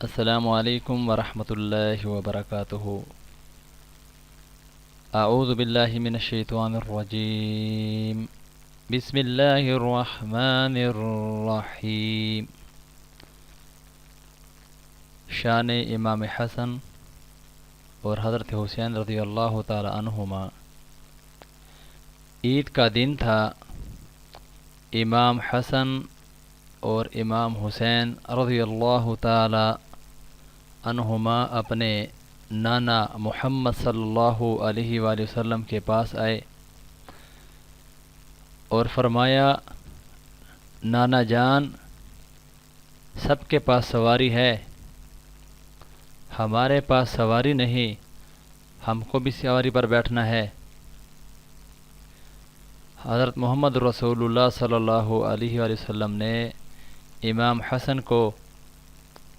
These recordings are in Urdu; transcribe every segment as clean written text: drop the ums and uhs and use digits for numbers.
السلام علیکم ورحمۃ اللہ وبرکاتہ۔ اعوذ باللہ من الشیطان الرجیم، بسم اللہ الرحمن الرحیم۔ شان امام حسن اور حضرت حسین رضی اللہ تعالی عنہما۔ عید کا دن تھا۔ امام حسن اور امام حسین رضی اللہ تعالی عنہما اپنے نانا محمد صلی اللہ علیہ وآلہ وسلم کے پاس آئے اور فرمایا، نانا جان، سب کے پاس سواری ہے، ہمارے پاس سواری نہیں، ہم کو بھی سواری پر بیٹھنا ہے۔ حضرت محمد رسول اللہ صلی اللہ علیہ وآلہ وسلم نے امام حسن کو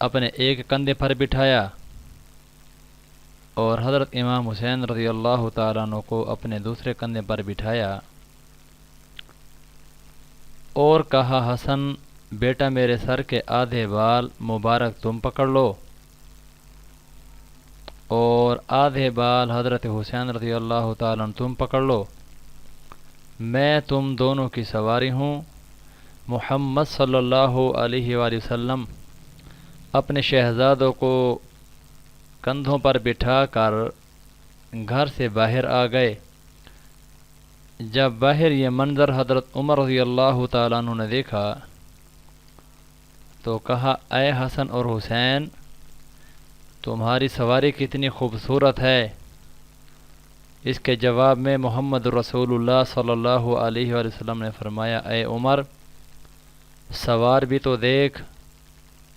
اپنے ایک کندھے پر بٹھایا اور حضرت امام حسین رضی اللہ تعالیٰ عنہ کو اپنے دوسرے کندھے پر بٹھایا اور کہا، حسن بیٹا، میرے سر کے آدھے بال مبارک تم پکڑ لو اور آدھے بال حضرت حسین رضی اللہ تعالیٰ عنہ تم پکڑ لو، میں تم دونوں کی سواری ہوں۔ محمد صلی اللہ علیہ وآلہ وسلم اپنے شہزادوں کو کندھوں پر بٹھا کر گھر سے باہر آ گئے۔ جب باہر یہ منظر حضرت عمر رضی اللہ تعالیٰ عنہ نے دیکھا تو کہا، اے حسن اور حسین، تمہاری سواری کتنی خوبصورت ہے۔ اس کے جواب میں محمد رسول اللہ صلی اللہ علیہ وآلہ وسلم نے فرمایا، اے عمر، سوار بھی تو دیکھ،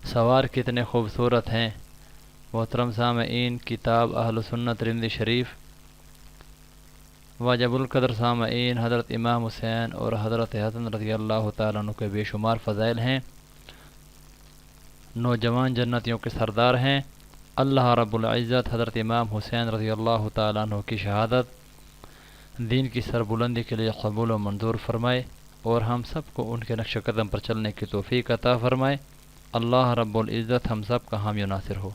سوار کتنے خوبصورت ہیں۔ محترم سامعین، کتاب اہل سنت رندی شریف۔ واجب القدر سامعین، حضرت امام حسین اور حضرت حسن رضی اللہ تعالیٰ عنہ کے بے شمار فضائل ہیں، نوجوان جنتیوں کے سردار ہیں۔ اللہ رب العزت حضرت امام حسین رضی اللہ تعالیٰ عنہ کی شہادت دین کی سربلندی کے لیے قبول و منظور فرمائے اور ہم سب کو ان کے نقش قدم پر چلنے کی توفیق عطا فرمائے۔ اللہ رب العزت ہم سب کا حامی و ناصر ہو۔